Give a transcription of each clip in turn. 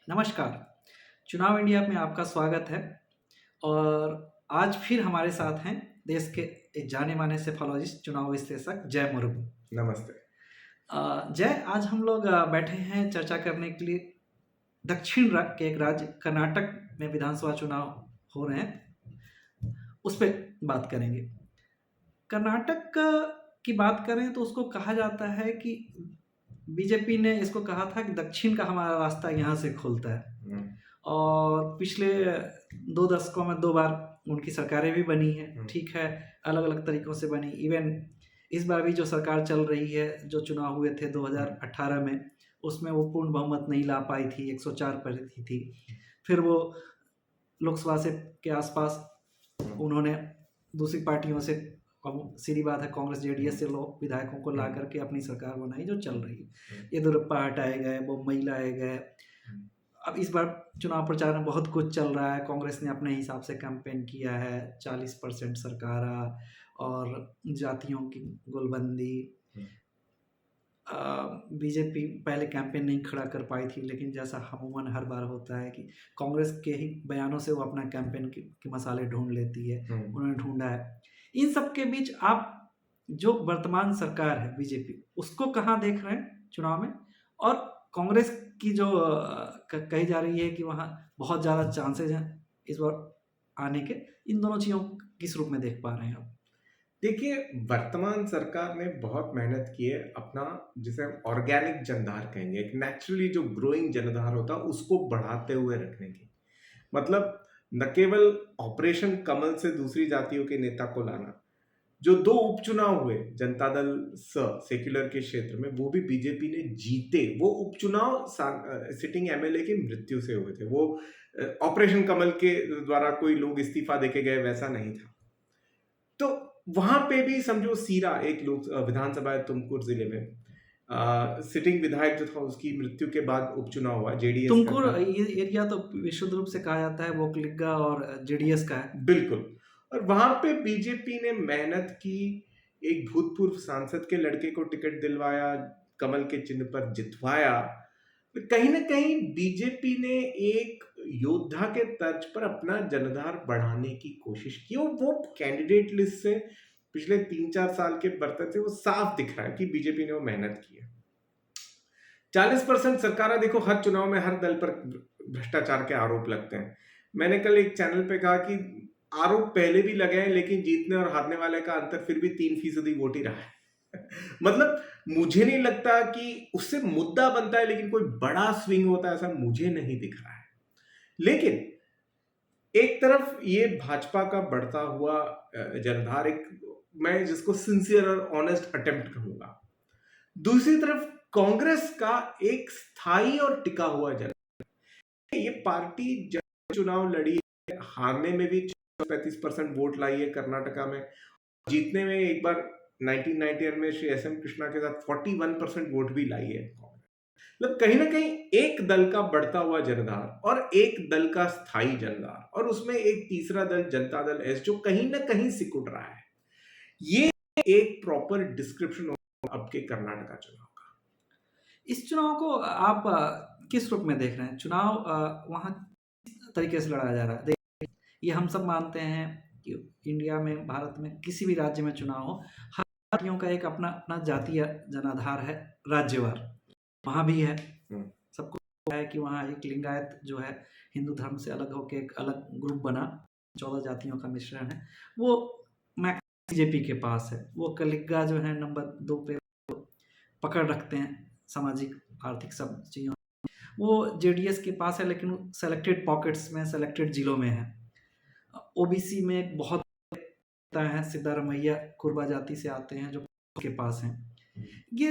नमस्कार। चुनाव इंडिया में आपका स्वागत है और आज फिर हमारे साथ हैं देश के एक जाने-माने सेफोलॉजिस्ट, चुनाव विश्लेषक जय मुर्मू। नमस्ते। जय, आज हम लोग बैठे हैं चर्चा करने के लिए दक्षिण के एक राज्य कर्नाटक में विधानसभा चुनाव हो रहे हैं, उस पे बात करेंगे। कर्नाटक की बात करें तो उसको कहा जाता है कि बीजेपी ने इसको कहा था कि दक्षिण का हमारा रास्ता यहाँ से खुलता है और पिछले 2 दशकों में 2 बार उनकी सरकारें भी बनी हैं, ठीक है, अलग-अलग तरीकों से बनी। इवन इस बार भी जो सरकार चल रही है, जो चुनाव हुए थे 2018 में, उसमें वो पूर्ण बहुमत नहीं ला पाई थी, 104 पर थी। फिर वो लोकसभा से के आसपास उन्होंने दूसरी पार्टियों से, अब सीधी बात है, कांग्रेस जेडीएस से लोग विधायकों को ला करके अपनी सरकार बनाई जो चल रही है। येदियुरप्पा हटाए गए, बोम्मई लाए गए। अब इस बार चुनाव प्रचार में बहुत कुछ चल रहा है। कांग्रेस ने अपने हिसाब से कैंपेन किया है, 40% सरकारा और जातियों की गोलबंदी। बीजेपी पहले कैंपेन नहीं खड़ा कर पाई थी, लेकिन जैसा अमूमन हर बार होता है कि कांग्रेस के ही बयानों से वो अपना कैंपेन के मसाले ढूंढ लेती है, उन्होंने ढूंढा है। इन सब के बीच आप जो वर्तमान सरकार है बीजेपी, उसको कहाँ देख रहे हैं चुनाव में, और कांग्रेस की जो कही जा रही है कि वहाँ बहुत ज़्यादा चांसेस हैं इस बार आने के, इन दोनों चीज़ों किस रूप में देख पा रहे हैं आप? देखिए, वर्तमान सरकार ने बहुत मेहनत की है अपना, जिसे हम ऑर्गेनिक जनधार कहेंगे, एक नेचुरली जो ग्रोइंग जनधार होता है उसको बढ़ाते हुए रखने की। मतलब न केवल ऑपरेशन कमल से दूसरी जातियों के नेता को लाना, जो 2 उपचुनाव हुए जनता दल सेक्युलर के क्षेत्र में, वो भी बीजेपी ने जीते। वो उपचुनाव सिटिंग एमएलए की मृत्यु से हुए थे। वो ऑपरेशन कमल के द्वारा कोई लोग इस्तीफा देके गए वैसा नहीं था। तो वहां पे भी समझो सीरा एक लोग विधानसभा है तुमकुर जिले में, सिटिंग विधायक जो था उसकी मृत्यु के बाद उपचुनाव हुआ जेडीएस का तुमकुर था। ये एरिया तो विशुद्ध रूप से कहा जाता है वो क्लिग्गा और जेडीएस का है। बिल्कुल। और वहां पे बीजेपी ने मेहनत की, एक भूतपूर्व सांसद के लड़के को टिकट दिलवाया, कमल के चिन्ह पर जितवाया। कहीं ना कहीं बीजेपी ने एक योद्धा के तर्ज पर अपना जनधार बढ़ाने की कोशिश की, और वो कैंडिडेट लिस्ट से पिछले 3-4 साल के बर्तन से वो साफ दिख रहा है कि बीजेपी ने वो मेहनत की है। 40% सरकारा, देखो हर चुनाव में हर दल पर भ्रष्टाचार के आरोप लगते हैं। मैंने कल एक चैनल पे कहा कि आरोप पहले भी लगे हैं, लेकिन जीतने और हारने वाले का अंतर फिर भी 3% वोट ही रहा है। मतलब मुझे नहीं लगता कि उससे मुद्दा बनता है, लेकिन कोई बड़ा स्विंग होता है ऐसा मुझे नहीं दिख रहा है। लेकिन एक तरफ ये भाजपा का बढ़ता हुआ जनधार, एक मैं जिसको सिंसियर और ऑनेस्ट अटेम्प्ट कहूंगा। दूसरी तरफ कांग्रेस का एक स्थायी और टिका हुआ जनता। ये पार्टी जब चुनाव लड़ी है, हारने में भी 35% वोट लाई है कर्नाटका में, जीतने में एक बार 1991 में श्री एस एम कृष्णा के साथ 41% वोट भी लाई है। मतलब कहीं ना कहीं एक दल का बढ़ता हुआ जनधार और एक दल का स्थायी जनधार, और उसमें एक तीसरा दल जनता दल एस जो कहीं ना कहीं सिकुड़ रहा है। ये एक प्रॉपर डिस्क्रिप्शन अब के कर्नाटका चुनाव का। इस चुनाव को आप किस रूप में देख रहे हैं? चुनाव वहाँ किस तरीके से लड़ा जा रहा है? देखिए, ये हम सब मानते हैं कि इंडिया में, भारत में किसी भी राज्य में चुनाव हो, हर पार्टियों का एक अपना अपना जातीय जनाधार है, राज्यवार। वहाँ भी है। सबको पता है कि वहाँ एक लिंगायत जो है, हिंदू धर्म से अलग होकर एक अलग ग्रुप बना, 14 जातियों का मिश्रण है, वो बीजेपी के पास है। वो कलिग्गा जो है नंबर 2 पे पकड़ रखते हैं सामाजिक आर्थिक सब चीज़ों, वो जेडीएस के पास है, लेकिन सेलेक्टेड पॉकेट्स में, सेलेक्टेड जिलों में है। ओबीसी में बहुत है, सिद्धारमैया कुर्बा जाति से आते हैं जो के पास हैं। ये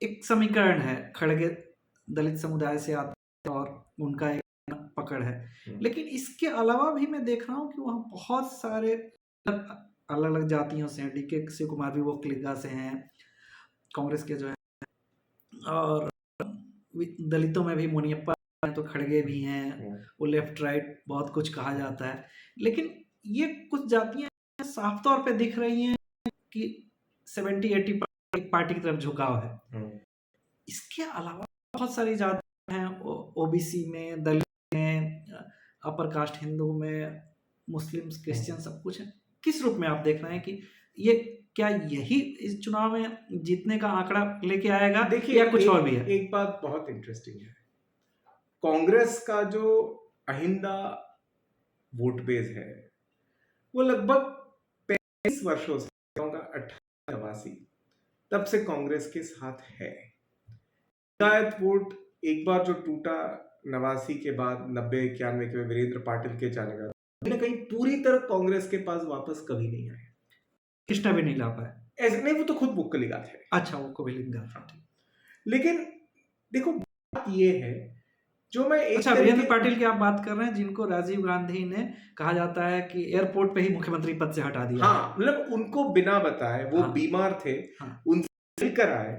एक समीकरण है, खड़गे दलित समुदाय से आते हैं और उनका एक पकड़ है। लेकिन इसके अलावा भी मैं देख रहा हूँ कि वहाँ बहुत सारे अलग अलग जातियों से हैं। डीके शिव कुमार भी वो क्लिग्गा से हैं, कांग्रेस के जो है, और दलितों में भी मुनियप्पा हैं, तो खड़गे भी हैं, वो लेफ्ट राइट बहुत कुछ कहा जाता है। लेकिन ये कुछ जातियां साफ तौर पे दिख रही हैं कि 70-80 पार्टी की तरफ झुकाव है। इसके अलावा बहुत सारी जाति हैं ओबीसी में, दलित में, अपर कास्ट हिंदू में, मुस्लिम्स, क्रिश्चियन सब कुछ है। किस रूप में आप देख रहे हैं कि ये क्या यही इस चुनाव में जीतने का आंकड़ा लेके आएगा देखिए, या कुछ और भी है? एक बात बहुत इंटरेस्टिंग है। कांग्रेस का जो अहिंदा वोट बेस है वो लगभग 35 वर्षों से, कहूंगा 1889 तब से कांग्रेस के साथ है। लिंगायत वोट एक बार जो टूटा 89 के बाद, 90-91 के वीरेंद्र पाटिल के जाने के बाद, कहीं ना कहीं पूरी तरह कांग्रेस के पास वापस कभी नहीं आया। कृष्णा भी नहीं ला पाए। ऐसे नहीं, वो तो खुद वोकलिगात है। अच्छा, वो को भी लिंगायत था, ठीक। लेकिन देखो बात ये है, जो मैं एक अच्छा, वीरेंद्र पाटिल की आप बात कर रहे हैं जिनको राजीव गांधी ने कहा जाता है कि एयरपोर्ट पे ही मुख्यमंत्री पद से हटा दिया। हाँ, मतलब उनको बिना बताए, वो हाँ, बीमार थे, हाँ, उनसे मिलकर आए,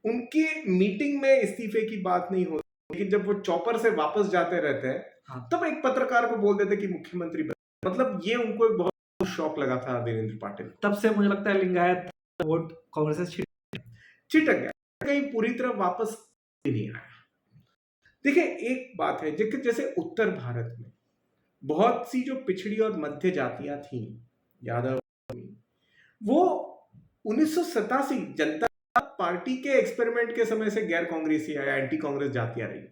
उनकी मीटिंग में इस्तीफे की बात नहीं होती, लेकिन जब वो चौपर से वापस जाते रहते हैं, हाँ, तब एक पत्रकार को बोल देते कि मुख्यमंत्री बने। मतलब ये उनको एक बहुत शौक लगा था वीरेंद्र पाटिल को। तब से मुझे लगता है लिंगायत वोट कांग्रेस से छिटक गया, कहीं पूरी तरह वापस नहीं आया। देखिए, एक बात है, जैसे उत्तर भारत में बहुत सी जो पिछड़ी और मध्य जातियां थी, यादव, वो 1987 जनता पार्टी के एक्सपेरिमेंट के समय से गैर कांग्रेसी या एंटी कांग्रेस जातियां रही,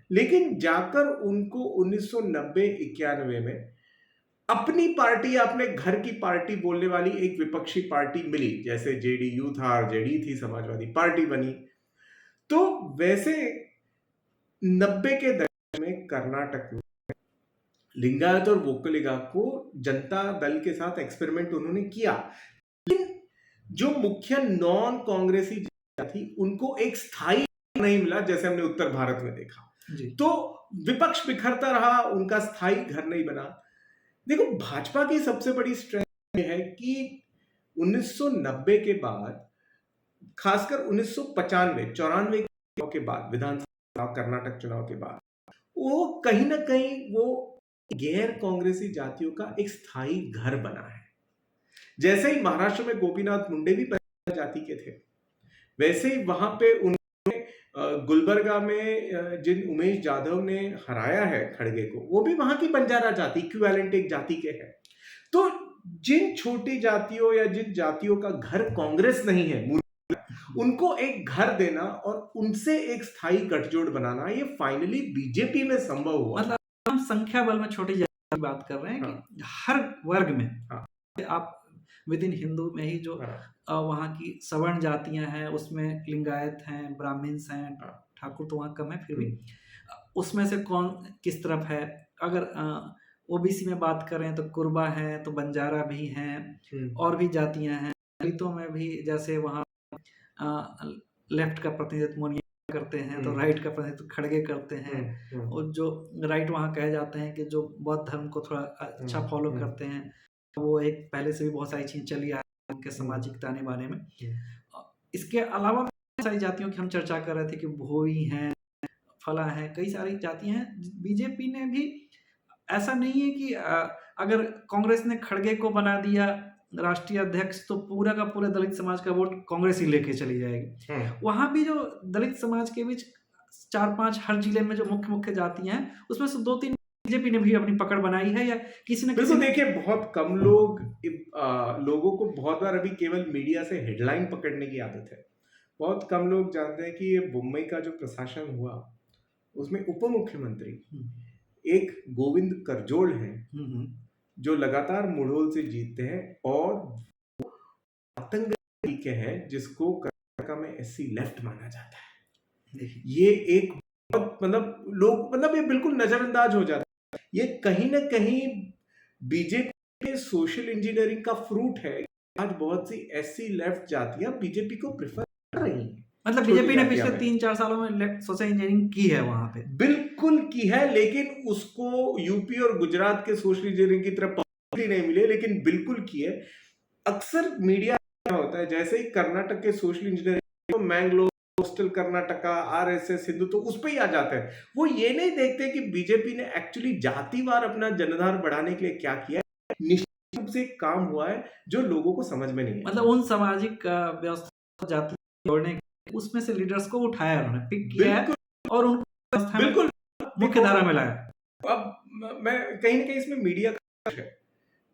लेकिन जाकर उनको 1990-91 में अपनी पार्टी, अपने घर की पार्टी बोलने वाली एक विपक्षी पार्टी मिली, जैसे जेडीयू था, आरजेडी थी, समाजवादी पार्टी बनी। तो वैसे 90 के दशक में कर्नाटक में लिंगायत और वोकलिगा को जनता दल के साथ एक्सपेरिमेंट उन्होंने किया, लेकिन जो मुख्य नॉन कांग्रेसी थी उनको एक स्थायी नहीं मिला, जैसे हमने उत्तर भारत में देखा जी। तो विपक्ष बिखरता रहा, उनका स्थायी घर नहीं बना। देखो, भाजपा की सबसे बड़ी स्ट्रेंथ है कि 1990 के बाद, खासकर 1995-94 के बाद, विधानसभा कर्नाटक चुनाव के बाद, वो कहीं ना कहीं वो गैर कांग्रेसी जातियों का एक स्थायी घर बना है। जैसे ही महाराष्ट्र में गोपीनाथ मुंडे भी परिवार जाति के थे, वैसे ही वहां पे उन्होंने गुलबर्गा में जिन उमेश जाधव ने हराया है खड़गे को, वो भी वहां की बंजारा जाति, इक्विवेलेंट एक जाति के हैं। तो जिन छोटी जातियों या जिन जातियों का घर कांग्रेस नहीं है, उनको एक घर देना और उनसे एक स्थायी गठजोड़ बनाना, ये फाइनली बीजेपी में संभव हुआ। मतलब हम संख्या बल में छोटी जाति की बात कर रहे हैं कि हर वर्ग में आप विद इन हिंदू में ही जो वहाँ की सवर्ण जातियां हैं, उसमें लिंगायत हैं, ब्राह्मण्स हैं, ठाकुर तो वहाँ कम है, फिर भी उसमें से कौन किस तरफ है। अगर ओबीसी में बात करें तो कुर्बा है, तो बंजारा भी हैं, और भी जातियां हैं। दलितों में भी जैसे वहाँ लेफ्ट का प्रतिनिधित्व मोनिया करते हैं, तो राइट का प्रतिनिधित्व खड़गे करते हैं, और जो राइट वहाँ कहे जाते हैं कि जो बौद्ध धर्म को थोड़ा अच्छा फॉलो करते हैं, वो एक पहले से भी बहुत सारी चीज़ चली आ रही है उनके सामाजिक ताने बाने में। इसके अलावा बहुत सारी जातियों की हम चर्चा कर रहे थे कि भोई हैं, फला हैं, कई सारी जातियां हैं। बीजेपी ने भी, ऐसा नहीं है कि अगर कांग्रेस ने खड़गे को बना दिया राष्ट्रीय अध्यक्ष तो पूरा का पूरा दलित समाज का वोट कांग्रेस ही लेके चली जाएगी। वहां भी जो दलित समाज के बीच 4-5 हर जिले में जो मुख्य जातियां हैं, उसमें से 2-3 बीजेपी ने भी अपनी पकड़ बनाई है, या किसी न किसी। देखिए, बहुत कम लोगों को बहुत बार अभी केवल मीडिया से हेडलाइन पकड़ने की आदत है। बहुत कम लोग जानते हैं कि ये मुंबई का जो प्रशासन हुआ, उसमें उप मुख्यमंत्री एक गोविंद करजोड़ हैं, जो लगातार मुढ़ोल से जीतते हैं, और आतंकवादी के हैं जिसको कर्नाटक में एससी लेफ्ट माना जाता है। ये एक बहुत, मतलब ये बिल्कुल नजरअंदाज हो जाता है। ये कहीं ना कहीं बीजेपी के सोशल इंजीनियरिंग का फ्रूट है। आज बहुत सी एससी लेफ्ट जातियां बीजेपी को प्रेफर कर रही हैं। मतलब बीजेपी ने पिछले 3-4 सालों में सोशल इंजीनियरिंग की है वहां पे, बिल्कुल की है, लेकिन उसको यूपी और गुजरात के सोशल इंजीनियरिंग की तरफ पब्लिकली नहीं मिले, लेकिन बिल्कुल की है। अक्सर मीडिया होता है, जैसे ही कर्नाटक के सोशल इंजीनियरिंग तो मैंगलोर, कोस्टल कर्नाटका, आरएसएस, हिंदू, तो उस पर ही आ जाते हैं। वो ये नहीं देखते कि बीजेपी ने एक्चुअली जातिवार अपना जनाधार बढ़ाने के लिए क्या किया है। निश्चित रूप से काम हुआ है जो लोगों को समझ में नहीं है। मतलब उन सामाजिक व्यवस्था जाति जोड़ने, उसमें से लीडर्स को उठाया, उन्होंने पिक किया है और उनको व्यवस्था में बिल्कुल मुख्य देखो, धारा में लाया। अब मैं कहीं ना कहीं इसमें मीडिया का है।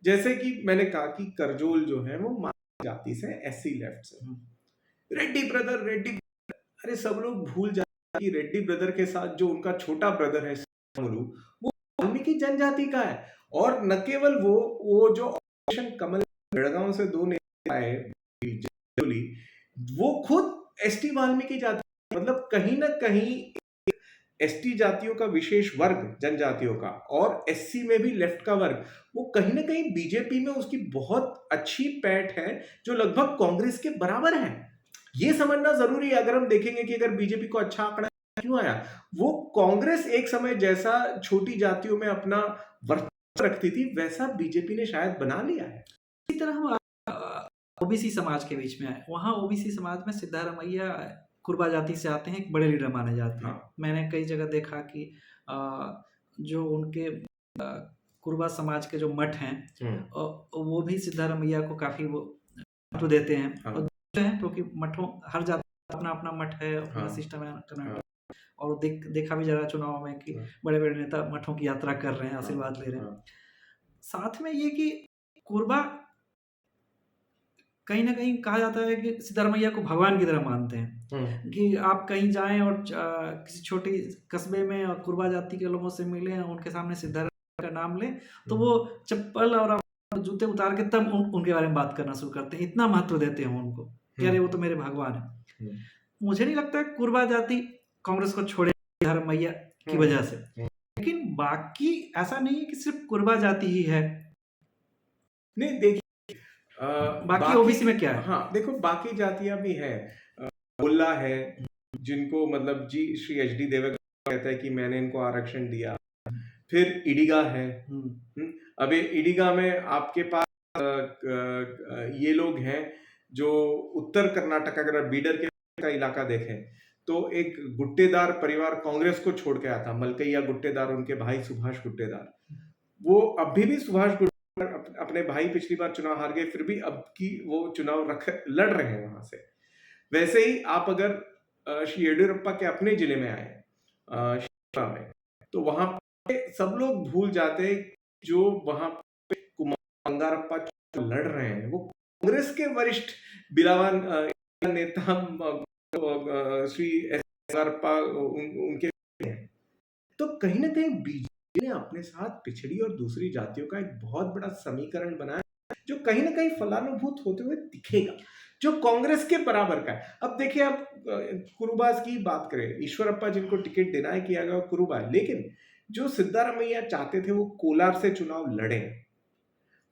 जैसे कि मैंने कहा कि करजोल जो है वो मानव जाति से, एससी लेफ्ट से, रेड्डी ब्रदर, रेड्डी, अरे सब लोग भूल जाते हैं कि रेड्डी ब्रदर के साथ जो उनका छोटा ब्रदर है श्यामलू, वो वाल्मीकि जनजाति का है। और न केवल वो जो ऑपरेशन कमल बेड़गांव से 2 नेता आए, जयजोली, वो खुद एसटी वाल्मीकि जाति, मतलब कहीं ना कहीं एसटी जातियों का विशेष वर्ग, जनजातियों का, और एससी में भी लेफ्ट का वर्ग, वो कहीं ना कहीं बीजेपी में उसकी बहुत अच्छी पैठ है, जो लगभग कांग्रेस के बराबर है। ये समझना जरूरी है। अगर हम देखेंगे कि अगर बीजेपी को अच्छा आंकड़ा क्यों आया, वो कांग्रेस एक समय जैसा छोटी जातियों में अपना वर्चस्व रखती थी, वैसा बीजेपी ने शायद बना लिया है। इसी तरह हम ओबीसी समाज के बीच में आए। वहाँ ओबीसी समाज में सिद्धारमैया कुरबा जाति से आते हैं, एक बड़े लीडर माने जाते हैं। हाँ। मैंने कई जगह देखा कि जो उनके कुरबा समाज के जो मठ हैं, वो भी सिद्धारमैया को काफी वो महत्व देते हैं। हाँ। और हैं क्योंकि मठों, हर जाति का अपना अपना मठ है, अपना हाँ। सिस्टम है कर्नाटक। और देखा भी जा रहा है चुनाव में कि बड़े बड़े नेता मठों की यात्रा कर रहे हैं, आशीर्वाद ले रहे हैं। साथ में ये कि कुरबा कहीं ना कहीं कहा जाता है कि सिद्धारमैया को भगवान की तरह मानते हैं, कि आप कहीं जाएं और किसी छोटी कस्बे में और कुरबा जाति के लोगों से मिलें, उनके सामने सिद्धारमैया का नाम लें, तो वो चप्पल और जूते उतार के तब उनके बारे में बात करना शुरू करते हैं। इतना महत्व देते हैं उनको कि अरे वो तो मेरे भगवान है। मुझे नहीं लगता है कुरबा जाति कांग्रेस को छोड़े सिद्धारमैया की वजह से, लेकिन बाकी ऐसा नहीं है कि सिर्फ कुरबा जाति ही है। नहीं, देखिए बाकी ओबीसी में क्या है? हाँ, देखो बाकी जातियां भी हैं। गोल्ला है, जिनको मतलब जी श्री एच.डी. देवेगौड़ा कहता है कि मैंने इनको आरक्षण दिया। फिर इडिगा है। अब इडिगा में आपके पास ये लोग हैं जो उत्तर कर्नाटक, अगर बीडर का इलाका देखें तो एक गुट्टेदार परिवार कांग्रेस को छोड़ के आया था, मलकैया गुट्टेदार, उनके भाई सुभाष गुट्टेदार। वो अभी भी सुभाष अपने भाई पिछली बार चुनाव हार गए, फिर भी अब की वो चुनाव लड़ रहे हैं वहां से। वैसे ही आप अगर श्री येडियुरप्पा के अपने जिले में आए शिमला में, तो वहां पे सब लोग भूल जाते हैं जो वहां पे कुमार बंगारप्पा लड़ रहे हैं, वो कांग्रेस के वरिष्ठ बिलावान नेता श्री एस बंगारप्पा उनके हैं। तो कहीं ना कहीं बीजेपी ने अपने साथ पिछड़ी और दूसरी जातियों का एक बहुत बड़ा समीकरण बनाया, जो कहीं ना कहीं फलानुभूत होते हुए दिखेगा, जो कांग्रेस के बराबर का है। अब देखिए, आप कुरुबास की बात करें, ईश्वरप्पा जिनको टिकट डिनाई किया गया कुरुबा, लेकिन जो सिद्धारमैया चाहते थे वो कोलार से चुनाव लड़े।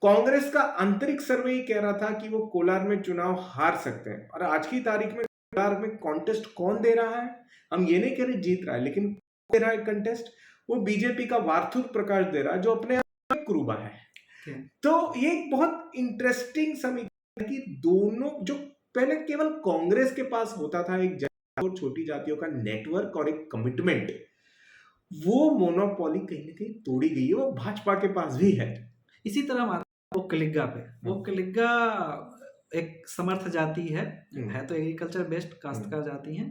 कांग्रेस का आंतरिक सर्वे ही कह रहा था कि वो कोलार में चुनाव हार सकते हैं, और आज की तारीख में कोलार में कॉन्टेस्ट कौन दे रहा है? हम ये नहीं कह रहे जीत रहा है, लेकिन दे रहा है कंटेस्ट, वो बीजेपी का वार्थुक प्रकाश दे रहा है, जो अपने आप में कुरुबा है। तो ये एक बहुत इंटरेस्टिंग समीकरण कि दोनों, जो पहले केवल कांग्रेस के पास होता था एक और छोटी जातियों का नेटवर्क और एक कमिटमेंट, वो मोनोपोली कहीं ना कहीं तोड़ी गई है, वो भाजपा के पास भी है। इसी तरह हमारा वो कलिग्गा पे, वो कलिग्गा एक समर्थ जाति है तो एग्रीकल्चर बेस्ड काश्तकार जाति है।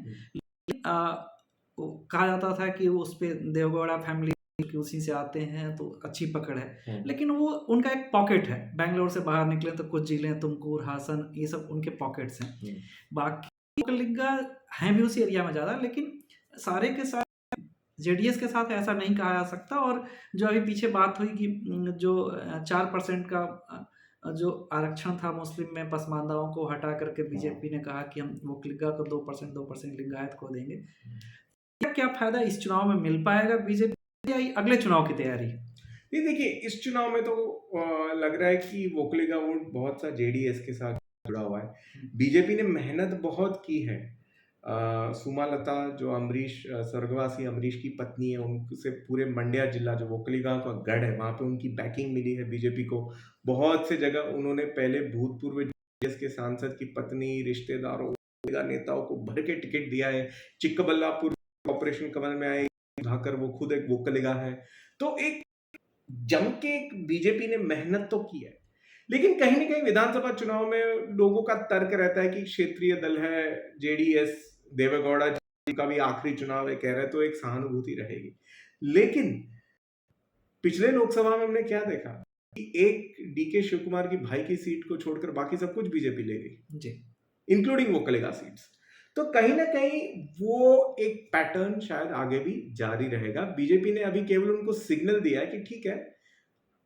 कहा जाता था कि उस पे देवगौड़ा फैमिली उसी से आते हैं तो अच्छी पकड़ है, लेकिन वो उनका एक पॉकेट है। बेंगलोर से बाहर निकले तो कुछ जिले, तुमकुर, हासन, ये सब उनके पॉकेट्स हैं। बाकी कलिग्गा हैं भी उसी एरिया में ज़्यादा, लेकिन सारे के साथ जेडीएस के साथ ऐसा नहीं कहा जा सकता। और जो अभी पीछे बात हुई कि जो 4% का जो आरक्षण था मुस्लिम में पसमानदाओं को हटा करके बीजेपी ने कहा कि हम वो कलिग्गा को 2% लिंगायत को देंगे। क्या फायदा इस चुनाव में मिल पाएगा बीजेपी या अगले चुनाव की तैयारी? नहीं, देखिए इस चुनाव में तो लग रहा है कि वोकलिगा वोट बहुत सा जेडीएस के साथ जुड़ा हुआ है। बीजेपी ने मेहनत बहुत की है। सुमालता जो अमरीश, स्वर्गवासी अमरीश की पत्नी है, उनसे पूरे मंड्या जिला जो वोकलिगा का गढ़ है, वहां पे उनकी बैकिंग मिली है बीजेपी को। बहुत से जगह उन्होंने पहले भूतपूर्व जेडीएस के सांसद की पत्नी, रिश्तेदारों, नेताओं को भर के टिकट दिया है। चिक्कबल्लापुर ऑपरेशन कमल में आए उठाकर, वो खुद एक वोकलिगा है। तो एक जम के बीजेपी ने मेहनत तो की है, लेकिन कहीं ना कहीं विधानसभा चुनाव में लोगों का तर्क रहता है कि क्षेत्रीय दल है, जेडीएस, देवेगौड़ा का भी आखिरी चुनाव है कह रहे, तो एक सहानुभूति रहेगी। लेकिन पिछले लोकसभा में हमने क्या देखा कि एक डीके शिव कुमार की भाई की सीट को छोड़कर बाकी सब कुछ बीजेपी ले गई जी। Including वोकलिगा seats. तो कहीं ना कहीं वो एक पैटर्न शायद आगे भी जारी रहेगा। बीजेपी ने अभी केवल उनको सिग्नल दिया है कि ठीक है,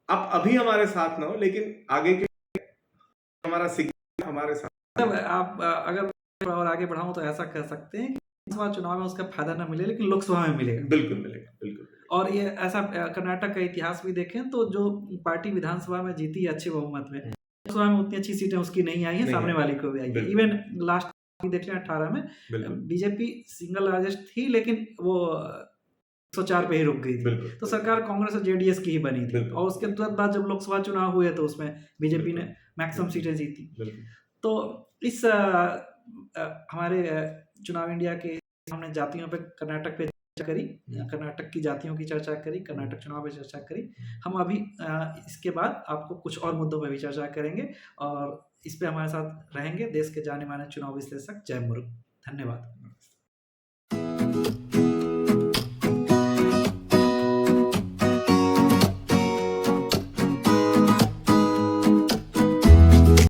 आप अभी हमारे साथ ना हो, लेकिन आगे के हमारा सिग्नल हमारे साथ। तब आप अगर और आगे बढ़ाऊं तो ऐसा कह सकते हैं कि लोकसभा चुनाव में उसका फायदा ना मिले, लेकिन लोकसभा में मिलेगा। बिल्कुल मिलेगा, बिल्कुल। और ये ऐसा कर्नाटक का इतिहास भी देखें तो जो पार्टी विधानसभा में जीती है अच्छे बहुमत में, लोकसभा में उतनी अच्छी सीटें उसकी नहीं आई हैं, सामने वाली को भी आई है। इवन लास्ट देख लें 18 में बीजेपी सिंगल लार्जेस्ट थी, लेकिन वो 104 पे ही रुक गई थी। तो सरकार कांग्रेस और जेडीएस की ही बनी थी, और उसके तुरंत बाद जब लोकसभा चुनाव हुए तो उसमें बीजेपी ने मैक्सिमम सीटें जीती। तो इस हमारे चुनाव इंडिया के हमने जातियों पे कर्नाटक पे चर्चा करी, कर्नाटक की जातियों की चर्चा करी, कर्नाटक चुनाव पे चर्चा करी। हम अभी इसके बाद आपको कुछ और मुद्दों पे भी चर्चा करेंगे, और इस पे हमारे साथ रहेंगे देश के जाने माने चुनाव विश्लेषक जय मुरुग। धन्यवाद।